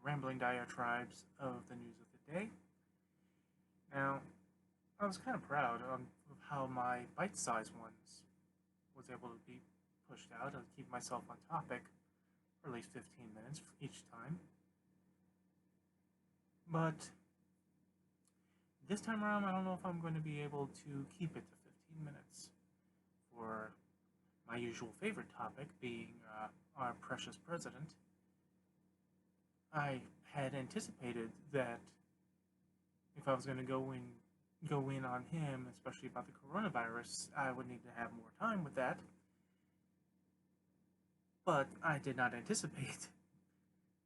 rambling diatribes of the news of the day. Now, I was kind of proud of how my bite-sized ones was able to be pushed out and keep myself on topic for at least 15 minutes each time. But this time around, I don't know if I'm going to be able to keep it to 15 minutes for my usual favorite topic being our precious president. I had anticipated that if I was going to go in on him, especially about the coronavirus, I would need to have more time with that. But I did not anticipate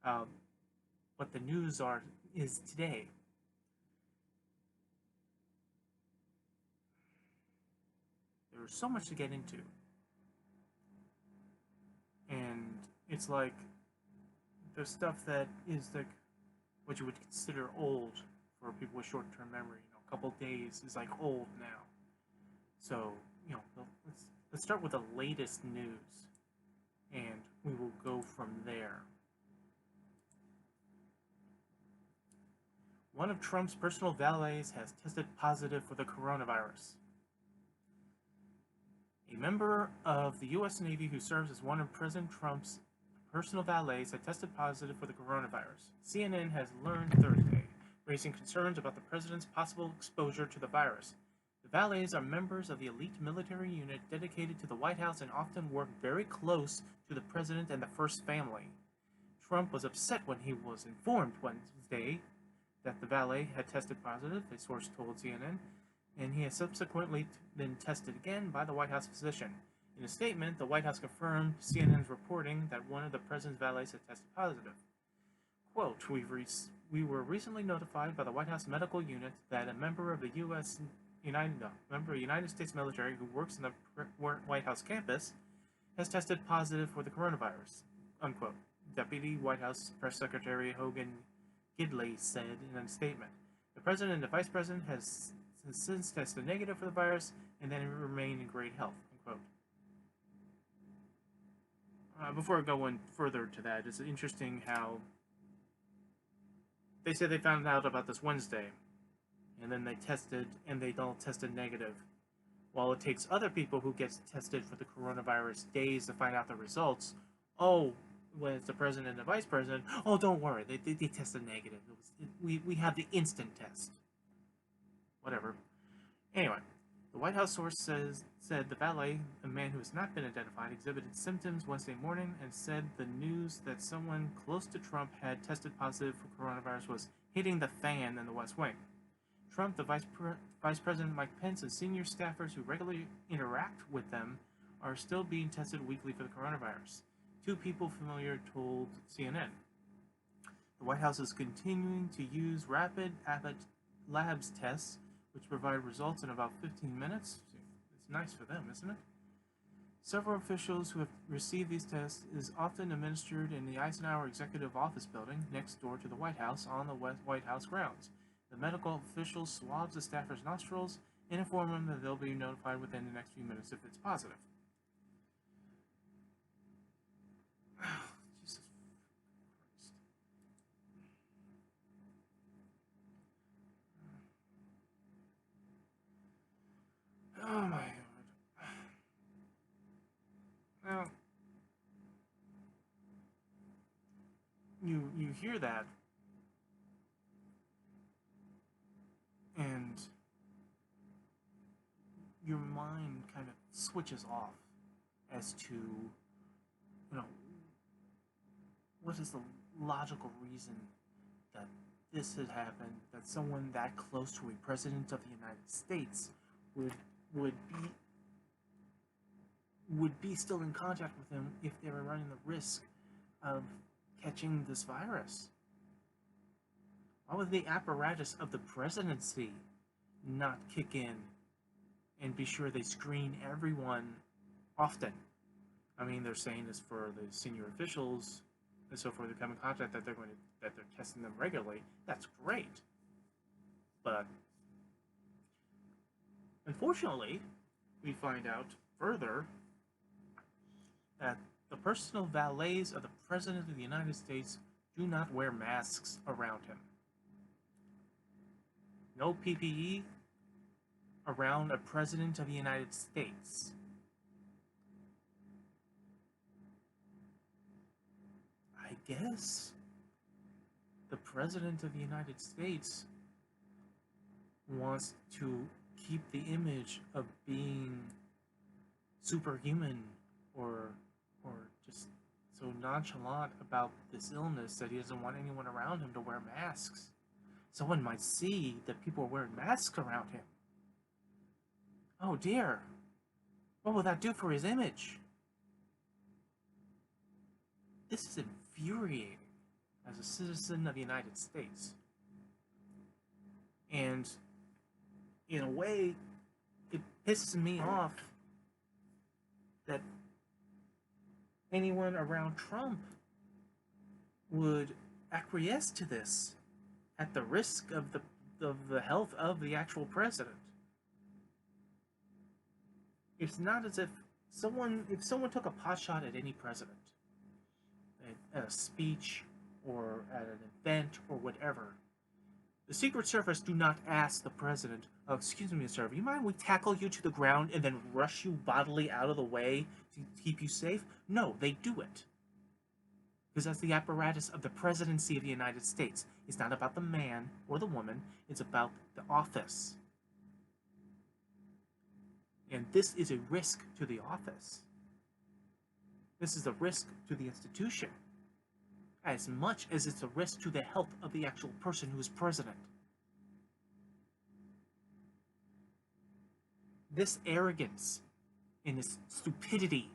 what the news is today. There's so much to get into, and it's like the stuff that is like what you would consider old for people with short-term memory. A couple days is like old now. So let's start with the latest news, and we will go from there. One of Trump's personal valets has tested positive for the coronavirus. A member of the U.S. Navy who serves as one of President Trump's personal valets had tested positive for the coronavirus, CNN has learned Thursday, raising concerns about the president's possible exposure to the virus. The valets are members of the elite military unit dedicated to the White House and often work very close to the president and the First Family. Trump was upset when he was informed Wednesday that the valet had tested positive, a source told CNN, and he has subsequently been tested again by the White House physician. In a statement, the White House confirmed CNN's reporting that one of the president's valets had tested positive. Quote, we were recently notified by the White House medical unit that a member of the United States military who works in the White House campus has tested positive for the coronavirus, unquote. Deputy White House Press Secretary Hogan Gidley said in a statement. The president and the vice president has since tested negative for the virus and then remain in great health, unquote. Before I go in further to that, it's interesting how they said they found out about this Wednesday, and then they tested, and they all tested negative. While it takes other people who get tested for the coronavirus days to find out the results, when it's the president and the vice president, don't worry, they tested negative. We have the instant test. Whatever. Anyway, the White House source said the valet, a man who has not been identified, exhibited symptoms Wednesday morning and said the news that someone close to Trump had tested positive for coronavirus was hitting the fan in the West Wing. Trump, the Vice President Mike Pence, and senior staffers who regularly interact with them are still being tested weekly for the coronavirus. Two people familiar told CNN. The White House is continuing to use rapid Abbott Labs tests, which provide results in about 15 minutes. It's nice for them, isn't it? Several officials who have received these tests is often administered in the Eisenhower Executive Office building next door to the White House on the White House grounds. The medical official swabs the staffer's nostrils and inform them that they'll be notified within the next few minutes if it's positive. Jesus Christ. Oh my God. Now, you hear that, and your mind kind of switches off as to, what is the logical reason that this had happened, that someone that close to a president of the United States would be still in contact with him if they were running the risk of catching this virus. Why would the apparatus of the presidency not kick in and be sure they screen everyone often? I mean, they're saying this for the senior officials and so forth who come in contact that they're testing them regularly. That's great. But unfortunately, we find out further that the personal valets of the President of the United States do not wear masks around him. No PPE around a president of the United States. I guess the president of the United States wants to keep the image of being superhuman or just so nonchalant about this illness that he doesn't want anyone around him to wear masks. Someone might see that people are wearing masks around him. Oh dear, what will that do for his image? This is infuriating as a citizen of the United States. And in a way, it pisses me off that anyone around Trump would acquiesce to this at the risk of the health of the actual president. It's not as if someone took a pot shot at any president, at a speech or at an event or whatever, the Secret Service do not ask the president, "Oh, excuse me, sir, do you mind we tackle you to the ground and then rush you bodily out of the way to keep you safe?" No, they do it. Because that's the apparatus of the presidency of the United States. It's not about the man or the woman, it's about the office. And this is a risk to the office. This is a risk to the institution, as much as it's a risk to the health of the actual person who is president. This arrogance and this stupidity,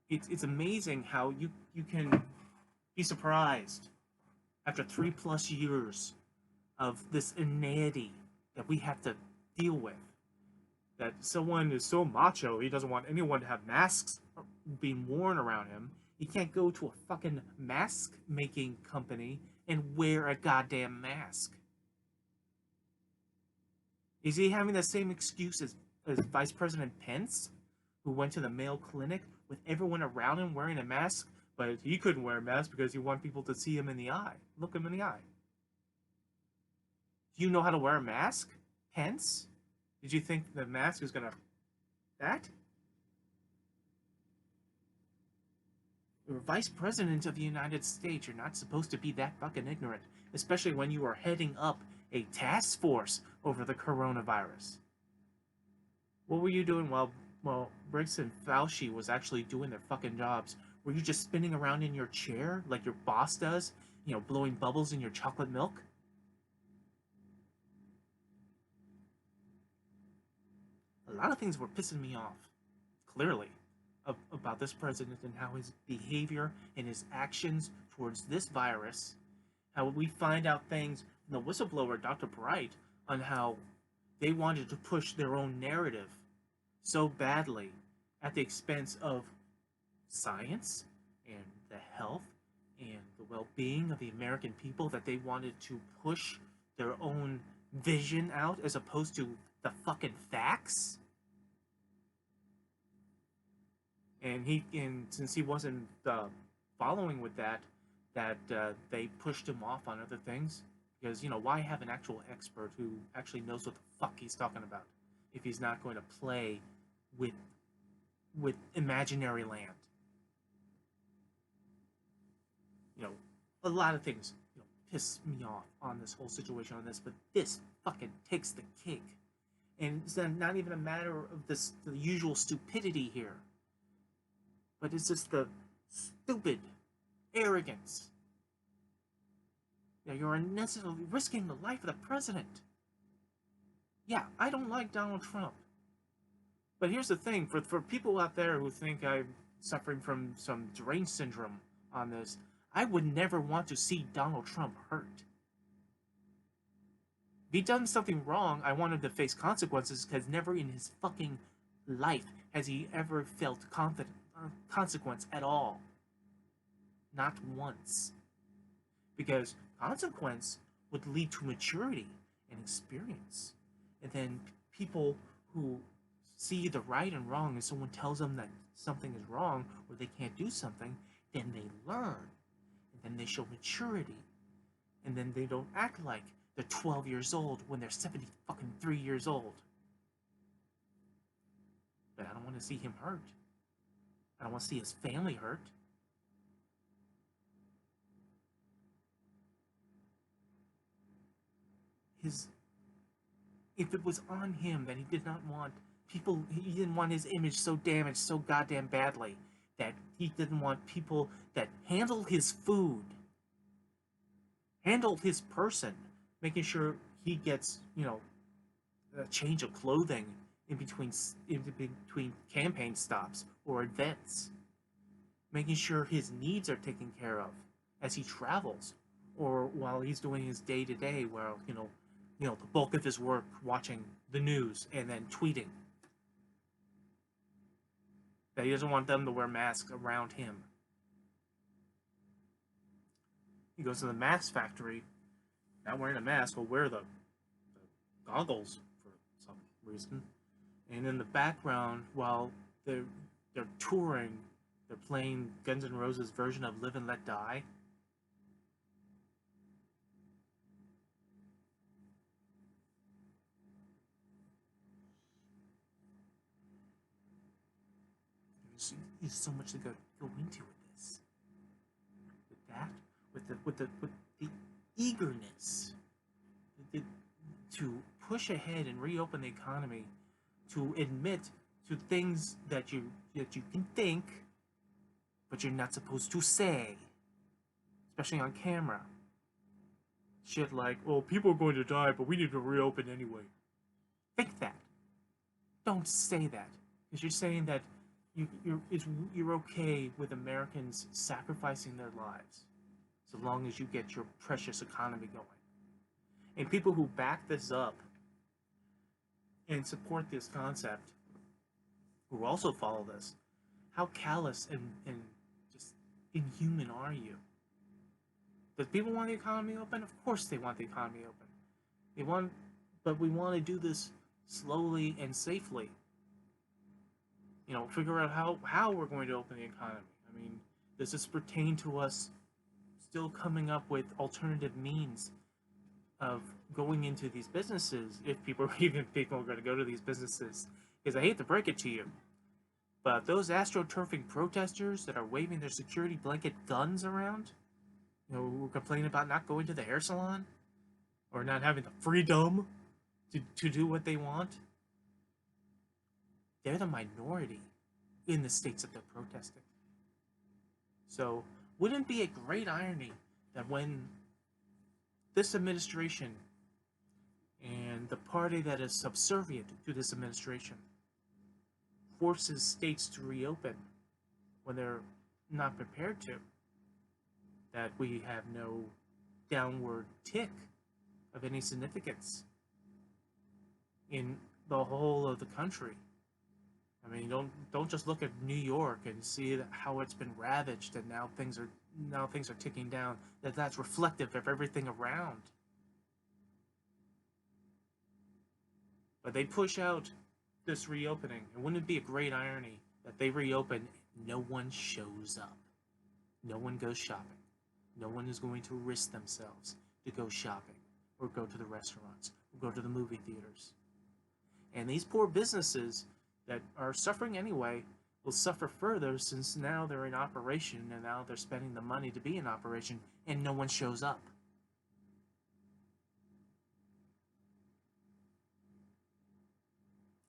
it's amazing how you can be surprised after 3+ years of this inanity that we have to deal with. That someone is so macho, he doesn't want anyone to have masks being worn around him. He can't go to a fucking mask-making company and wear a goddamn mask. Is he having the same excuse as Vice President Pence, who went to the Mayo Clinic with everyone around him wearing a mask, but he couldn't wear a mask because he wanted people to see him in the eye, look him in the eye? Do you know how to wear a mask, Pence? Did you think the mask was gonna... that? You're Vice President of the United States. You're not supposed to be that fucking ignorant, especially when you are heading up a task force over the coronavirus. What were you doing while Briggs and Fauci was actually doing their fucking jobs? Were you just spinning around in your chair like your boss does? You know, blowing bubbles in your chocolate milk? A lot of things were pissing me off, clearly, about this president and how his behavior and his actions towards this virus, how we find out things from the whistleblower, Dr. Bright, on how they wanted to push their own narrative so badly at the expense of science and the health and the well-being of the American people, that they wanted to push their own vision out as opposed to the fucking facts. And since he wasn't following with that, they pushed him off on other things, because, you know, why have an actual expert who actually knows what the fuck he's talking about if he's not going to play with imaginary land? You know, a lot of things, you know, piss me off on this whole situation on this, but this fucking takes the cake. And it's not even a matter of the usual stupidity here, but it's just the stupid arrogance. You know, you're unnecessarily risking the life of the president. Yeah, I don't like Donald Trump. But here's the thing, for people out there who think I'm suffering from some deranged syndrome on this, I would never want to see Donald Trump hurt. If he done something wrong, I want him to face consequences, because never in his fucking life has he ever felt consequence at all. Not once. Because consequence would lead to maturity and experience. And then people who see the right and wrong, and someone tells them that something is wrong or they can't do something, then they learn. and then they show maturity, and then they don't act like they're 12 years old when they're 73 years old. But I don't want to see him hurt. I don't want to see his family hurt. If it was on him that he did not want people, he didn't want his image so damaged so goddamn badly, that he didn't want people that handle his food, handle his person, making sure he gets, a change of clothing in between campaign stops or events, making sure his needs are taken care of as he travels, or while he's doing his day-to-day, where the bulk of his work watching the news and then tweeting. That he doesn't want them to wear masks around him. He goes to the mask factory, not wearing a mask, will wear the goggles for some reason. And in the background, while they're touring, they're playing Guns N' Roses' version of Live and Let Die. There's so much to go into with this. With that, with the eagerness to push ahead and reopen the economy, to admit to things that you can think, but you're not supposed to say, especially on camera. Shit like, well, people are going to die, but we need to reopen anyway. Think that. Don't say that, because you're saying that you're okay with Americans sacrificing their lives, so long as you get your precious economy going. And people who back this up and support this concept, who also follow this, how callous and just inhuman are you? Does people want the economy open? Of course they want the economy open. But we want to do this slowly and safely. Figure out how we're going to open the economy. I mean, does this pertain to us still coming up with alternative means of going into these businesses, if people are going to go to these businesses? Because I hate to break it to you, but those astroturfing protesters that are waving their security blanket guns around, who complain about not going to the hair salon or not having the freedom to do what they want, they're the minority in the states that they're protesting. So, wouldn't it be a great irony that when this administration and the party that is subservient to this administration forces states to reopen when they're not prepared to, that we have no downward tick of any significance in the whole of the country? I mean, don't just look at New York and see how it's been ravaged, and now things are ticking down. That's reflective of everything around. But they push out this reopening, and wouldn't it be a great irony that they reopen, no one shows up, no one goes shopping, no one is going to risk themselves to go shopping or go to the restaurants or go to the movie theaters, and these poor businesses that are suffering anyway will suffer further, since now they're in operation and now they're spending the money to be in operation and no one shows up.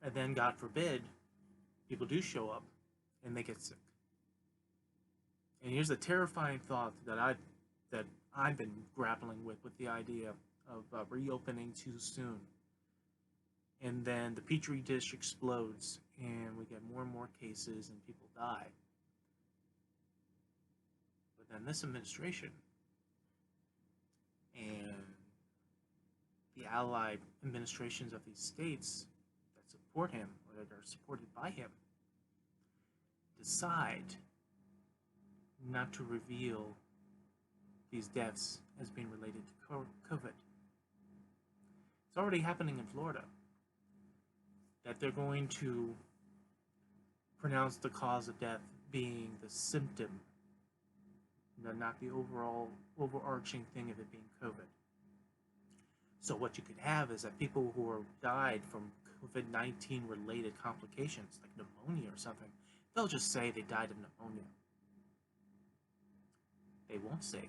And then, God forbid, people do show up and they get sick. And here's the terrifying thought that I've been grappling with the idea of reopening too soon. And then the petri dish explodes, and we get more and more cases, and people die. But then this administration and the allied administrations of these states that support him, or that are supported by him, decide not to reveal these deaths as being related to COVID. It's already happening in Florida, that they're going to pronounce the cause of death being the symptom, not the overarching thing of it being COVID. So what you could have is that people who are died from COVID-19 related complications, like pneumonia or something, they'll just say they died of pneumonia. They won't say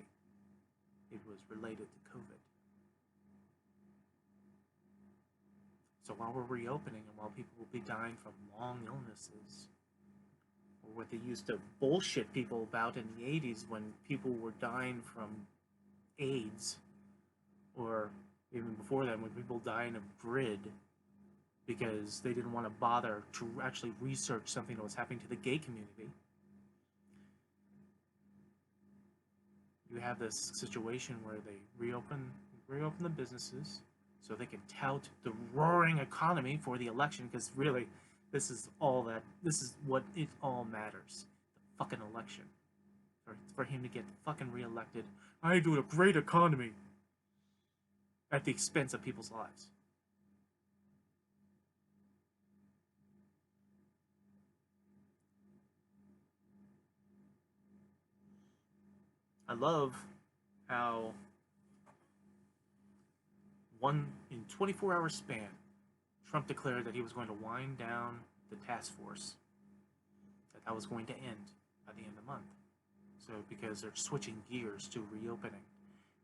it was related to COVID. So while we're reopening and while people will be dying from long illnesses, or what they used to bullshit people about in the 80s when people were dying from AIDS, or even before then when people died of GRID because they didn't want to bother to actually research something that was happening to the gay community. You have this situation where they reopen the businesses so they can tout the roaring economy for the election, because really, this is what it all matters. The fucking election. For him to get fucking reelected. I do a great economy at the expense of people's lives. I love how in 24-hour span, Trump declared that he was going to wind down the task force, that was going to end by the end of the month. So because they're switching gears to reopening,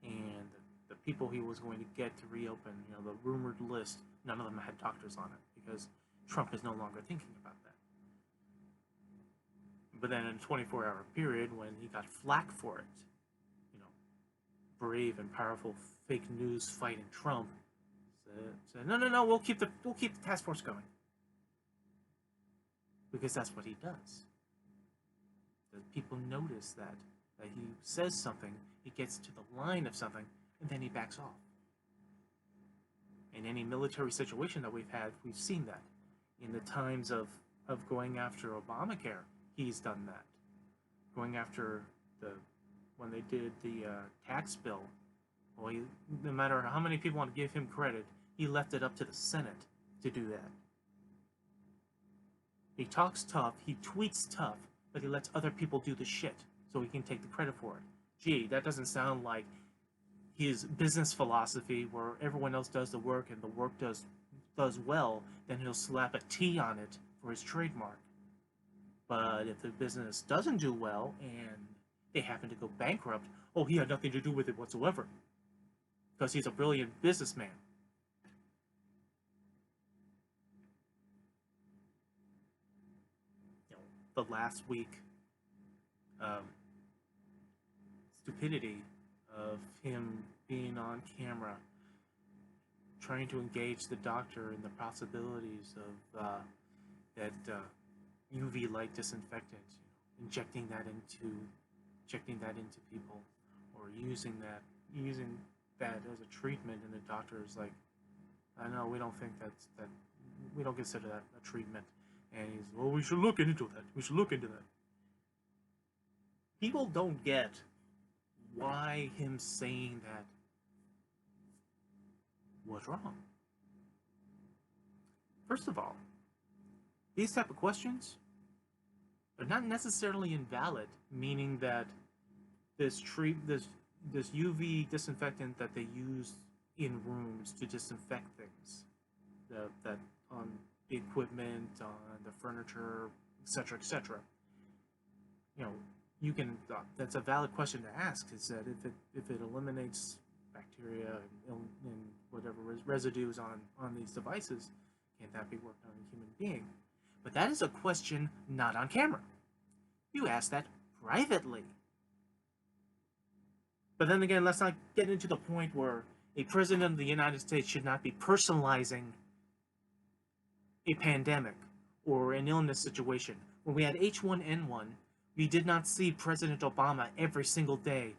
and the people he was going to get to reopen, the rumored list, none of them had doctors on it, because Trump is no longer thinking about that. But then in a 24-hour period, when he got flack for it, brave and powerful fake news fighting Trump said, no, we'll keep the task force going, because that's what he does. The people notice that he says something, he gets to the line of something, and then he backs off. In any military situation that we've had, we've seen that. In the times of going after Obamacare, he's done that. Going after when they did the tax bill, well, no matter how many people want to give him credit, he left it up to the Senate to do that. He talks tough, he tweets tough, but he lets other people do the shit so he can take the credit for it. Gee, that doesn't sound like his business philosophy, where everyone else does the work and the work does well, then he'll slap a T on it for his trademark. But if the business doesn't do well and they happen to go bankrupt, oh, he had nothing to do with it whatsoever, because he's a brilliant businessman. The last week stupidity of him being on camera trying to engage the doctor in the possibilities of that UV light disinfectant, injecting that into people, or using that as a treatment, and the doctor is like, I know, we don't think that we don't consider that a treatment. And he's, well, we should look into that. People don't get why him saying that was wrong. First of all, these type of questions are not necessarily invalid, meaning that this UV disinfectant that they use in rooms to disinfect things, that on the equipment, on the furniture, etc., you can. That's a valid question to ask. Is that if it eliminates bacteria and whatever residues on these devices, can that be worked on a human being? But that is a question not on camera. You ask that privately. But then again, let's not get into the point where a president of the United States should not be personalizing a pandemic or an illness situation. When we had H1N1, we did not see President Obama every single day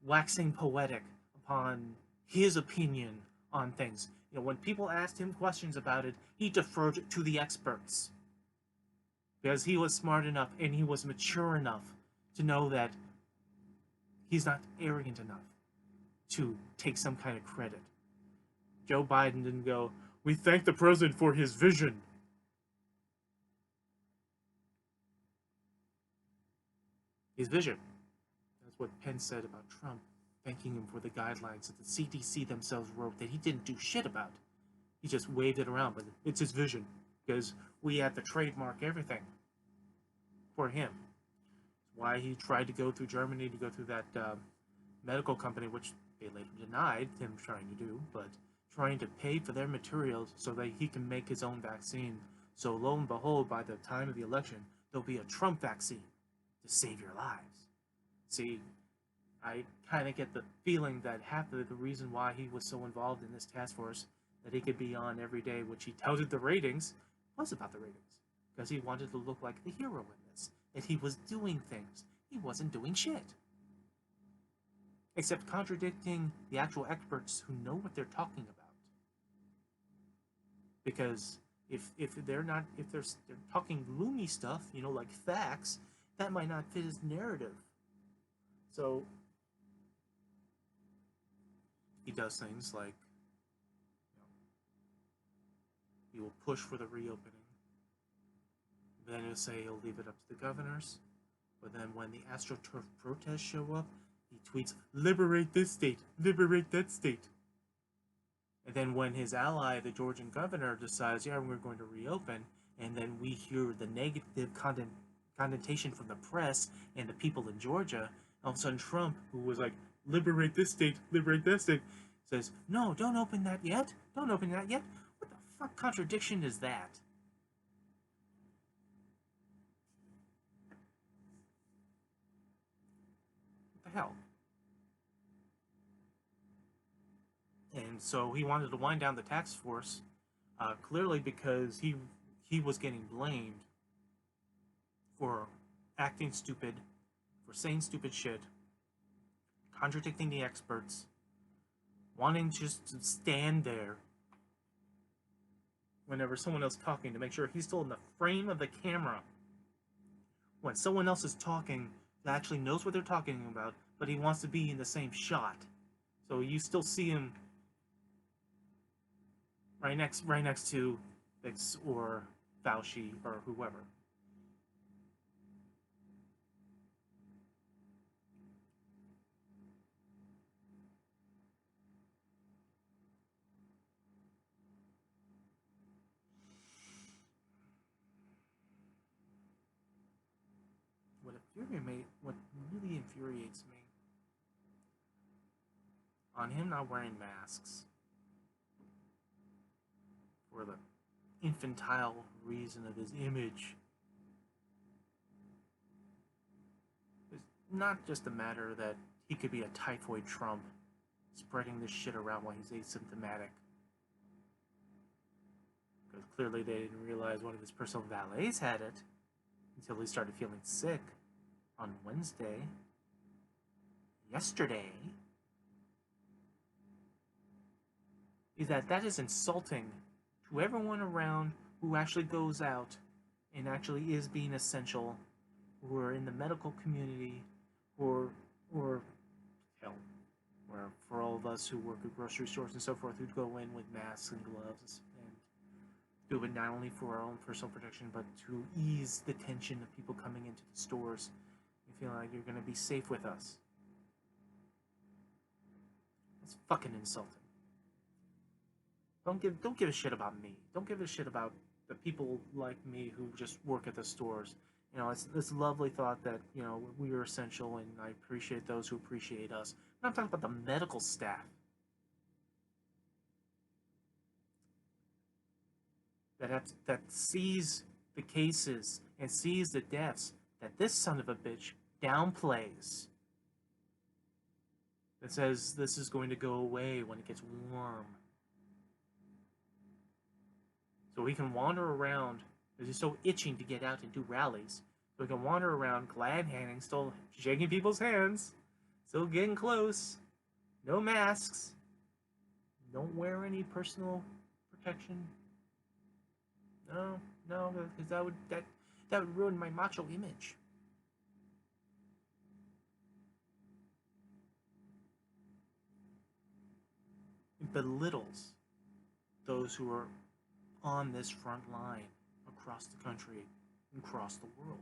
waxing poetic upon his opinion on things. When people asked him questions about it, he deferred to the experts, because he was smart enough and he was mature enough to know that he's not arrogant enough to take some kind of credit. Joe Biden didn't go, we thank the president for his vision. His vision. what Pence said about Trump, thanking him for the guidelines that the CDC themselves wrote that he didn't do shit about. He just waved it around, but it's his vision, because we had to trademark everything for him. Why he tried to go through Germany to go through that medical company, which they later denied him trying to do, but trying to pay for their materials so that he can make his own vaccine. So lo and behold, by the time of the election, there'll be a Trump vaccine to save your lives. See, I kind of get the feeling that half of the reason why he was so involved in this task force, that he could be on every day, which he touted the ratings, was about the ratings. Because he wanted to look like the hero in this. That he was doing things. He wasn't doing shit. Except contradicting the actual experts who know what they're talking about. Because if they're talking gloomy stuff, like facts, that might not fit his narrative. So he does things like he will push for the reopening. Then he'll say he'll leave it up to the governors. But then when the AstroTurf protests show up, he tweets, "Liberate this state, liberate that state." And then when his ally, the Georgian governor, decides, yeah, we're going to reopen, and then we hear the negative connotation from the press and the people in Georgia, all of a sudden Trump, who was like, liberate this state, liberate that state, says, no, don't open that yet, don't open that yet. What the fuck contradiction is that? What the hell? And so he wanted to wind down the task force, clearly because he was getting blamed for acting stupid, for saying stupid shit, contradicting the experts, wanting just to stand there whenever someone else talking to make sure he's still in the frame of the camera. When someone else is talking that actually knows what they're talking about, but he wants to be in the same shot. So you still see him right next to Fix or Fauci or whoever. What really infuriates me on him not wearing masks for the infantile reason of his image. It's not just a matter that he could be a typhoid Trump spreading this shit around while he's asymptomatic. Because clearly they didn't realize one of his personal valets had it until he started feeling sick on Wednesday. Yesterday. Is that is insulting to everyone around who actually goes out and actually is being essential, who are in the medical community, or hell, where for all of us who work at grocery stores and so forth, who go in with masks and gloves and do it not only for our own personal protection, but to ease the tension of people coming into the stores and feeling like you're going to be safe with us. It's fucking insulting. Don't give a shit about me. Don't give a shit about the people like me who just work at the stores. It's this lovely thought that, we are essential and I appreciate those who appreciate us. I'm not talking about the medical staff. That sees the cases and sees the deaths that this son of a bitch downplays. That says this is going to go away when it gets warm. So he can wander around, because he's so itching to get out and do rallies. So he can wander around glad-handing, still shaking people's hands, still getting close, no masks, don't wear any personal protection. No, because that would ruin my macho image. It belittles those who are on this front line across the country and across the world.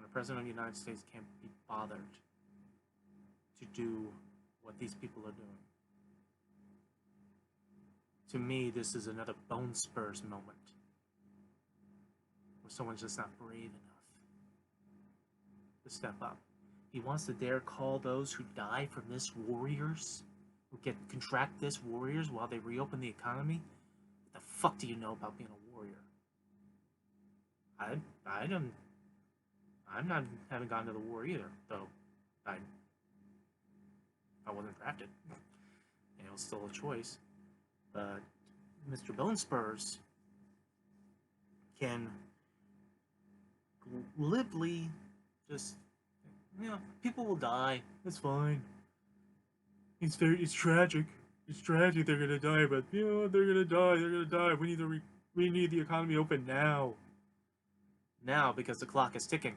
the President of the United States can't be bothered to do what these people are doing. To me, this is another Bone Spurs moment, where someone's just not brave enough to step up. He wants to dare call those who die from this warriors, who contract this warriors while they reopen the economy. What the fuck do you know about being a warrior? I'm not haven't gone to the war either, though I wasn't drafted. It was still a choice. But Mr. Bone Spurs can glibly just, people will die. It's fine. It's tragic. It's tragic they're gonna die, but they're gonna die. They're gonna die. We need the economy open now. Now, because the clock is ticking.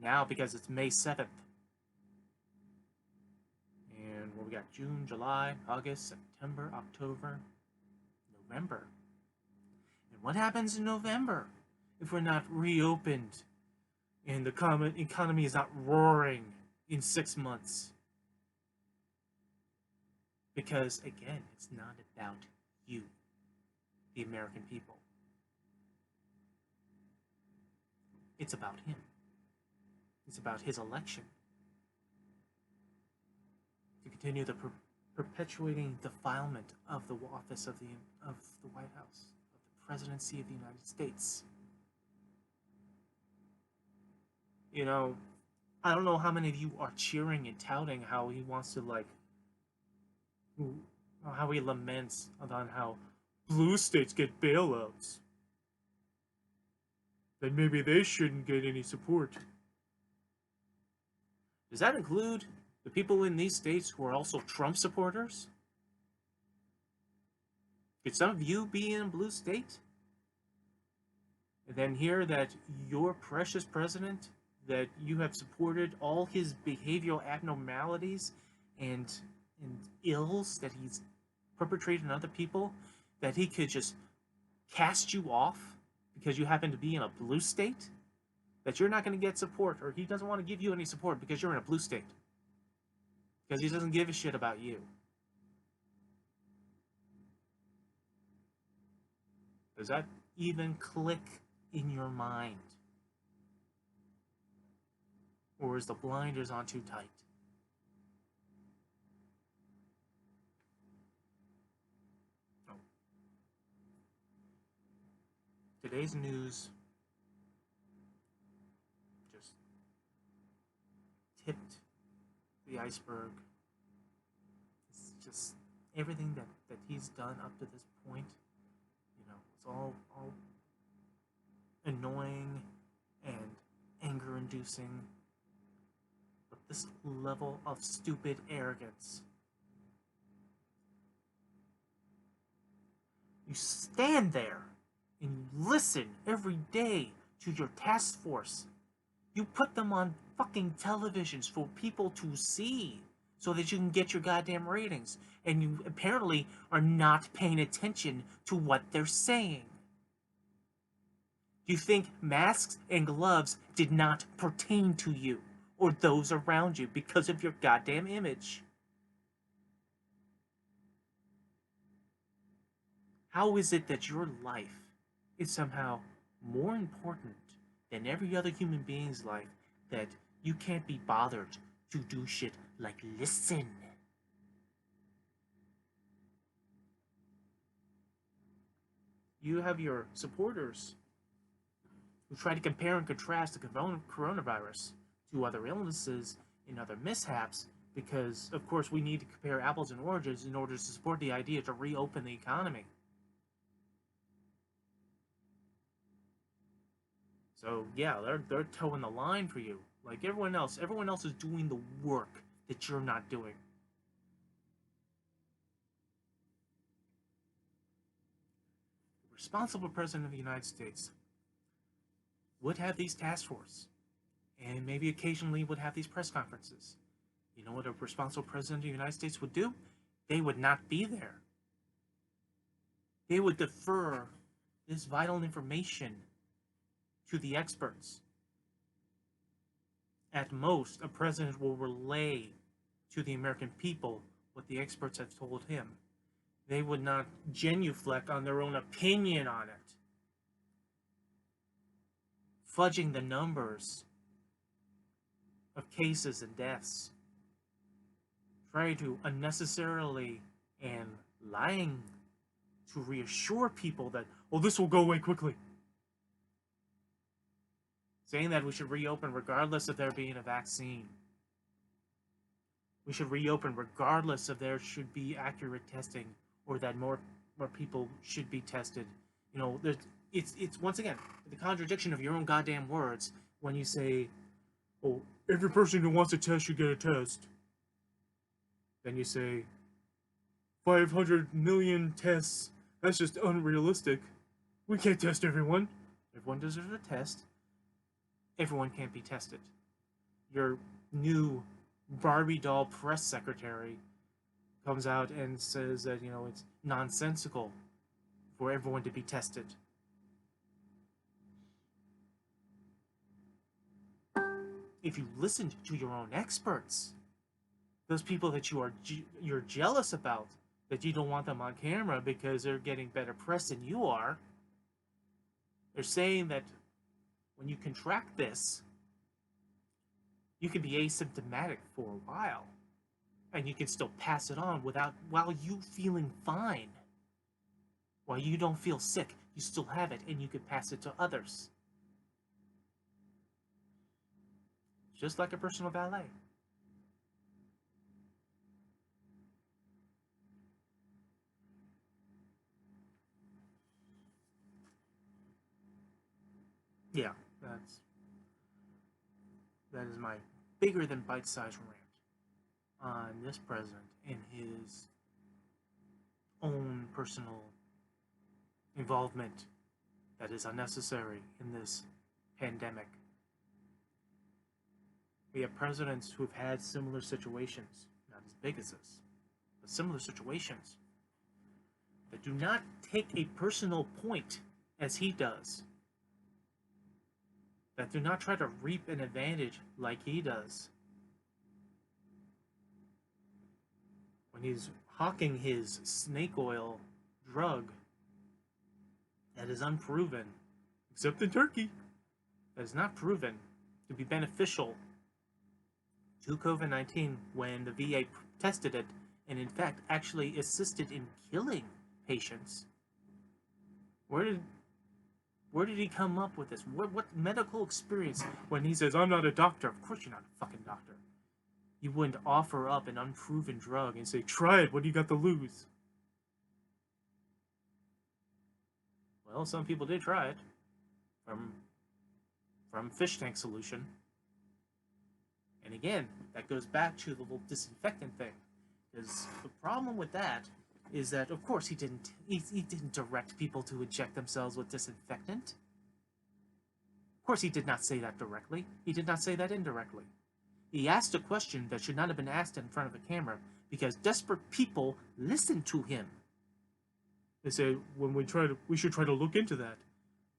Now, because it's May 7th. And we got June, July, August, September, October, November. And what happens in November if we're not reopened and the economy is not roaring in 6 months? Because, again, it's not about you, the American people. It's about him. It's about his election. To continue the perpetuating defilement of the office of the White House, of the presidency of the United States. I don't know how many of you are cheering and touting how he wants to, how he laments on how blue states get bailouts. Then maybe they shouldn't get any support. Does that include the people in these states who are also Trump supporters? Could some of you be in a blue state? And then hear that your precious president, that you have supported all his behavioral abnormalities and ills that he's perpetrated on other people, that he could just cast you off because you happen to be in a blue state? That you're not going to get support, or he doesn't want to give you any support because you're in a blue state. Because he doesn't give a shit about you. Does that even click in your mind? Or is the blinders on too tight? Oh. Today's news just tipped the iceberg. It's just everything that he's done up to this point. It's all annoying and anger-inducing. But this level of stupid arrogance. You stand there and you listen every day to your task force. You put them on fucking televisions for people to see so that you can get your goddamn ratings. And you apparently are not paying attention to what they're saying. You think masks and gloves did not pertain to you or those around you because of your goddamn image. How is it that your life is somehow more important than every other human being's life that you can't be bothered to do shit like listen? You have your supporters who try to compare and contrast the coronavirus to other illnesses and other mishaps because, of course, we need to compare apples and oranges in order to support the idea to reopen the economy. So, yeah, they're towing the line for you. Like everyone else is doing the work that you're not doing. The responsible president of the United States would have these task force, and maybe occasionally would have these press conferences. You know what a responsible president of the United States would do? They would not be there. They would defer this vital information to the experts. At most, a president will relay to the American people what the experts have told him. They would not genuflect on their own opinion on it, fudging the numbers of cases and deaths, trying to unnecessarily and lying to reassure people that, oh, this will go away quickly. Saying that we should reopen regardless of there being a vaccine. We should reopen regardless of there should be accurate testing, or that more people should be tested. You know, it's once again the contradiction of your own goddamn words when you say, oh, every person who wants a test should get a test. Then you say 500 million tests, that's just unrealistic. We can't test everyone. Everyone deserves a test. Everyone can't be tested. Your new Barbie doll press secretary comes out and says that, you know, it's nonsensical for everyone to be tested. If you listened to your own experts, those people that you're jealous about, that you don't want them on camera because they're getting better press than you are, they're saying that when you contract this, you can be asymptomatic for a while, and you can still pass it on while you feeling fine. While you don't feel sick, you still have it, and you can pass it to others. Just like a personal valet. Yeah, that is my bigger than bite-sized rant on this president and his own personal involvement that is unnecessary in this pandemic. We have presidents who've had similar situations, not as big as this, but similar situations, that do not take a personal point as he does, that do not try to reap an advantage like he does. When he's hawking his snake oil drug that is unproven, except in Turkey, that is not proven to be beneficial to COVID-19 when the VA tested it, and in fact actually assisted in killing patients. Where did he come up with this? What medical experience when he says, I'm not a doctor? Of course you're not a fucking doctor. You wouldn't offer up an unproven drug and say, try it, what do you got to lose? Well, some people did try it from fish tank solution. And again, that goes back to the little disinfectant thing. Because the problem with that is that, of course, he didn't direct people to inject themselves with disinfectant. Of course, he did not say that directly. He did not say that indirectly. He asked a question that should not have been asked in front of a camera because desperate people listened to him. They say, we should try to look into that.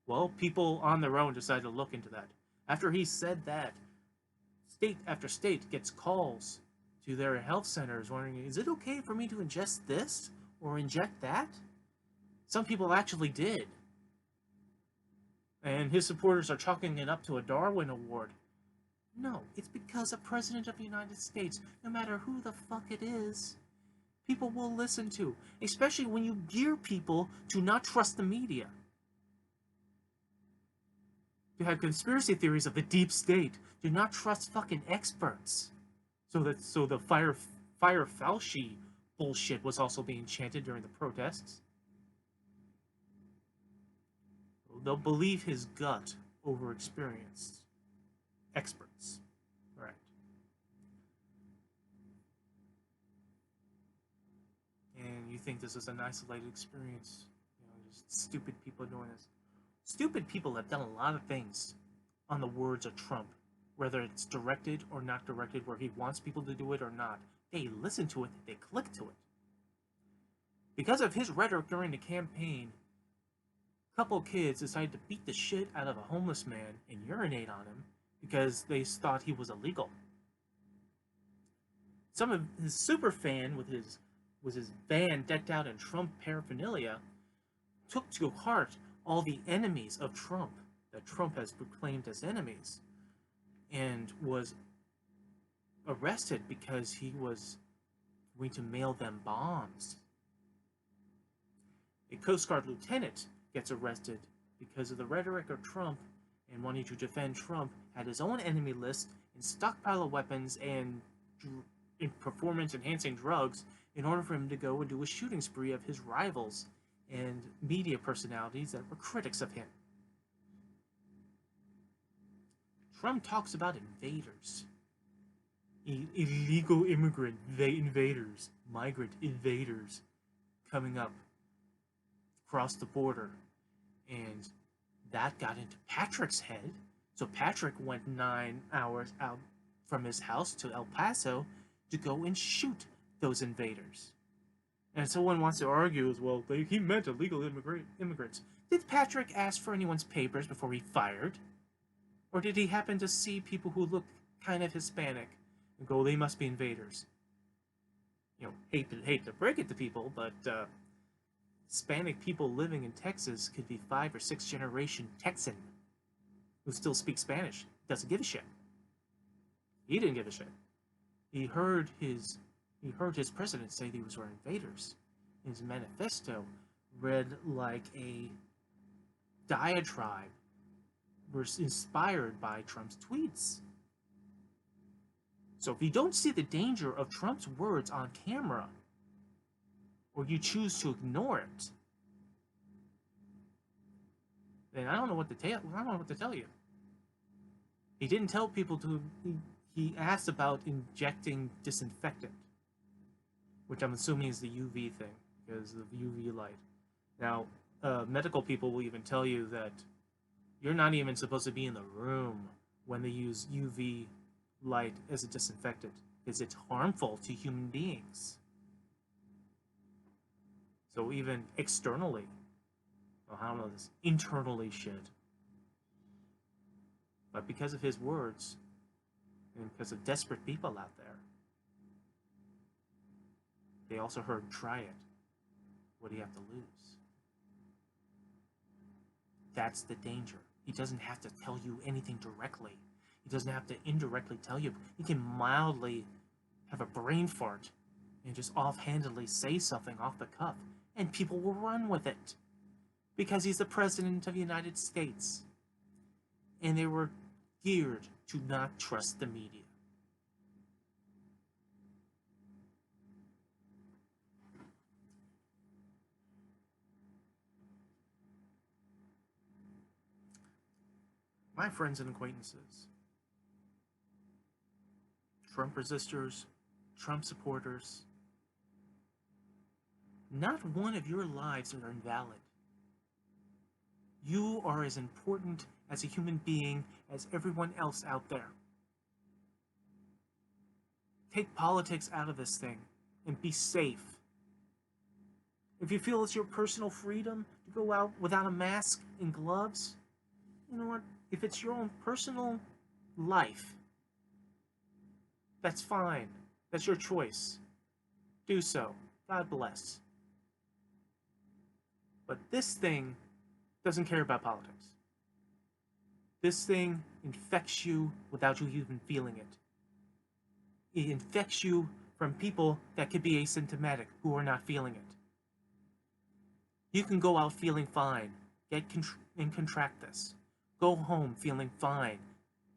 Well, people on their own decided to look into that. After he said that, state after state gets calls to their health centers wondering, is it okay for me to ingest this or inject that? Some people actually did. And his supporters are chalking it up to a Darwin Award. No, it's because a president of the United States, no matter who the fuck it is, people will listen to, especially when you gear people to not trust the media. To have conspiracy theories of the deep state, do not trust fucking experts. So the fire Fauci bullshit was also being chanted during the protests. They'll believe his gut over experienced experts. Right. And you think this is an isolated experience? You know, just stupid people doing this. Stupid people have done a lot of things on the words of Trump, whether it's directed or not directed, where he wants people to do it or not. They listen to it, they click to it. Because of his rhetoric during the campaign, a couple kids decided to beat the shit out of a homeless man and urinate on him because they thought he was illegal. Some of his super fan with his van decked out in Trump paraphernalia took to heart all the enemies of Trump that Trump has proclaimed as enemies, and was arrested because he was going to mail them bombs. A Coast Guard lieutenant gets arrested because of the rhetoric of Trump and wanting to defend Trump, had his own enemy list and stockpile of weapons and performance-enhancing drugs in order for him to go and do a shooting spree of his rivals and media personalities that were critics of him. Trump talks about invaders. Illegal immigrant invaders, migrant invaders coming up across the border. And that got into Patrick's head. So Patrick went 9 hours out from his house to El Paso to go and shoot those invaders. And someone wants to argue as well, he meant illegal immigrants. Did Patrick ask for anyone's papers before he fired? Or did he happen to see people who look kind of Hispanic and go, they must be invaders? You know, hate to break it to people, but Hispanic people living in Texas could be 5 or 6 generation Texan who still speaks Spanish. Doesn't give a shit. He didn't give a shit. He heard his president say these were invaders. His manifesto read like a diatribe, was inspired by Trump's tweets. So if you don't see the danger of Trump's words on camera, or you choose to ignore it, then I don't know what to tell you. He didn't tell people to. He asked about injecting disinfectant, which I'm assuming is the UV thing, because of UV light. Now, medical people will even tell you that you're not even supposed to be in the room when they use UV light as a disinfectant, because it's harmful to human beings. So even externally, well, I don't know, this internally should. But because of his words, and because of desperate people out there, they also heard, try it. What do you have to lose? That's the danger. He doesn't have to tell you anything directly. He doesn't have to indirectly tell you. He can mildly have a brain fart and just offhandedly say something off the cuff, and people will run with it. Because he's the President of the United States. And they were geared to not trust the media. My friends and acquaintances, Trump resistors, Trump supporters, not one of your lives are invalid. You are as important as a human being as everyone else out there. Take politics out of this thing and be safe. If you feel it's your personal freedom to go out without a mask and gloves, you know what? If it's your own personal life, that's fine. That's your choice. Do so. God bless. But this thing doesn't care about politics. This thing infects you without you even feeling it. It infects you from people that could be asymptomatic, who are not feeling it. You can go out feeling fine, and contract this. Go home feeling fine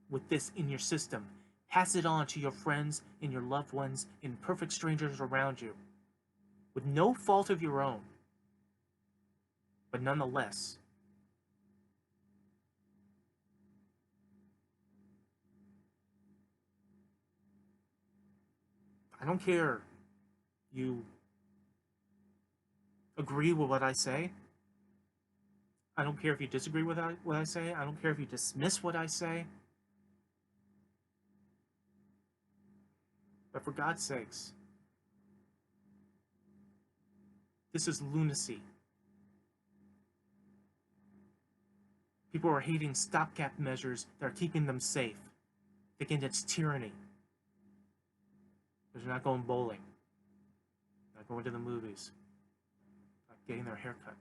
with this in your system. Pass it on to your friends and your loved ones and perfect strangers around you, with no fault of your own. But nonetheless, I don't care you agree with what I say. I don't care if you disagree with what I say. I don't care if you dismiss what I say. But for God's sakes, this is lunacy. People are hating stopgap measures that are keeping them safe. thinking it's tyranny. Because they're not going bowling, not going to the movies, not getting their hair cut.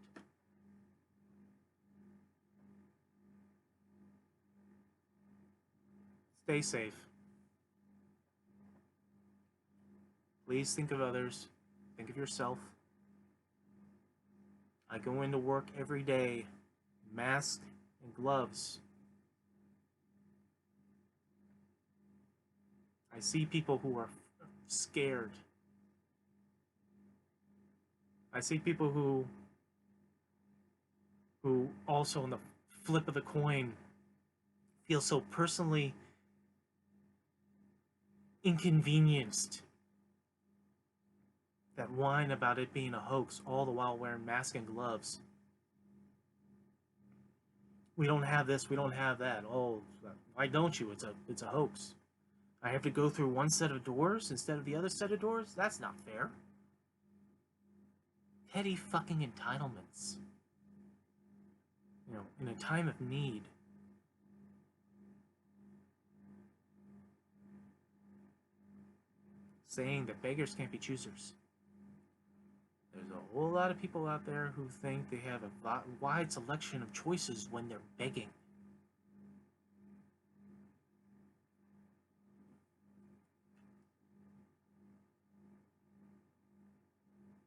Stay safe. Please think of others. Think of yourself. I go into work every day, mask and gloves. I see people who are scared. I see people who also on the flip of the coin feel so personally inconvenienced that whine about it being a hoax, all the while wearing masks and gloves. We don't have this, we don't have that. Oh, why don't you? It's a hoax. I have to go through one set of doors instead of the other set of doors? That's not fair. Petty fucking entitlements. You know, in a time of need. Saying that beggars can't be choosers. There's a whole lot of people out there who think they have a wide selection of choices when they're begging.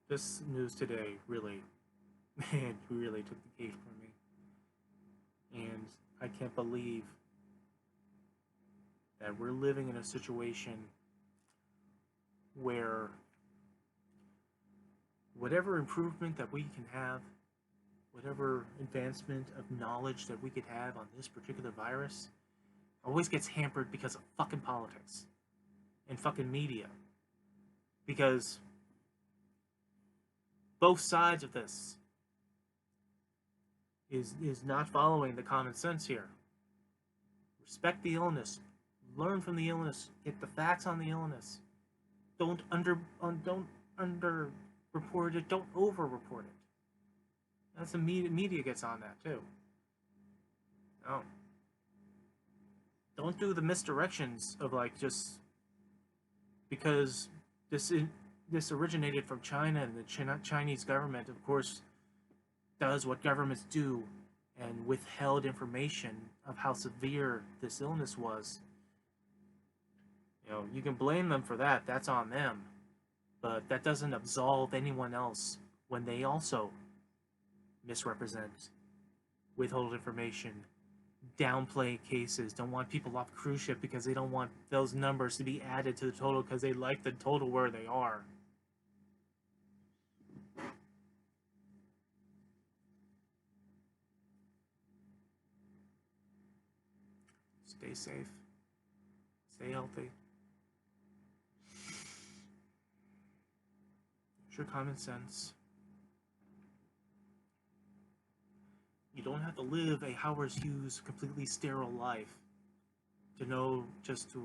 This news today really took the cake from me. And I can't believe that we're living in a situation where whatever improvement that we can have, whatever advancement of knowledge that we could have on this particular virus, always gets hampered because of fucking politics and fucking media. Because both sides of this is not following the common sense here. Respect the illness, learn from the illness, get the facts on the illness. Don't under report it, don't over report it. That's the media gets on that too. No. Don't do the misdirections of like just because this originated from China, and the Chinese government, of course, does what governments do and withheld information of how severe this illness was. You know, you can blame them for that. That's on them. But that doesn't absolve anyone else when they also misrepresent, withhold information, downplay cases, don't want people off cruise ship because they don't want those numbers to be added to the total because they like the total where they are. Stay safe. Stay healthy. Use your common sense. You don't have to live a Howard Hughes completely sterile life to know just to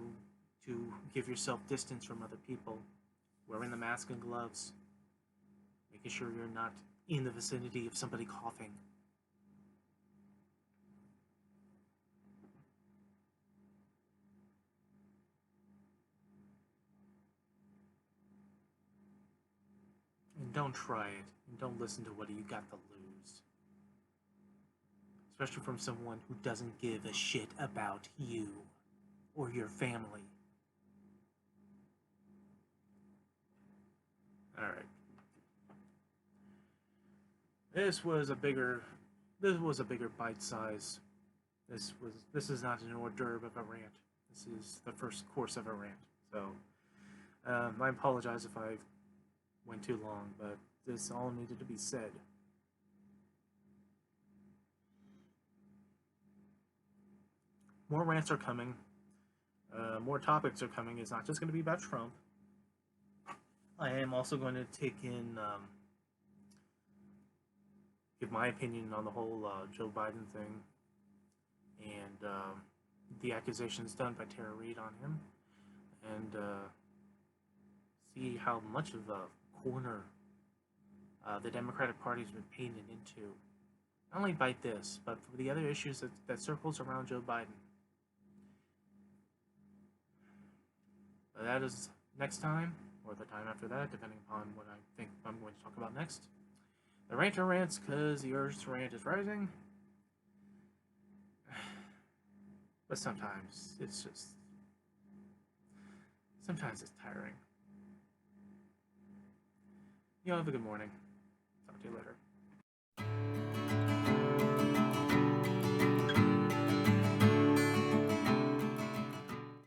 give yourself distance from other people. Wearing the mask and gloves. Making sure you're not in the vicinity of somebody coughing. And don't try it. And don't listen to what you got to lose. Especially from someone who doesn't give a shit about you or your family. Alright. This was a bigger bite size. This is not an hors d'oeuvre of a rant. This is the first course of a rant. So I apologize if I went too long, but this all needed to be said. More rants are coming. More topics are coming. It's not just going to be about Trump. I am also going to take in, give my opinion on the whole Joe Biden thing and the accusations done by Tara Reid on him, and see how much of a corner the Democratic Party has been painted into. Not only by this, but for the other issues that circles around Joe Biden. But that is next time, or the time after that, depending upon what I think I'm going to talk about next. The Ranter rants, because the Earth's rant is rising. But sometimes it's tiring. You all have a good morning. Talk to you later.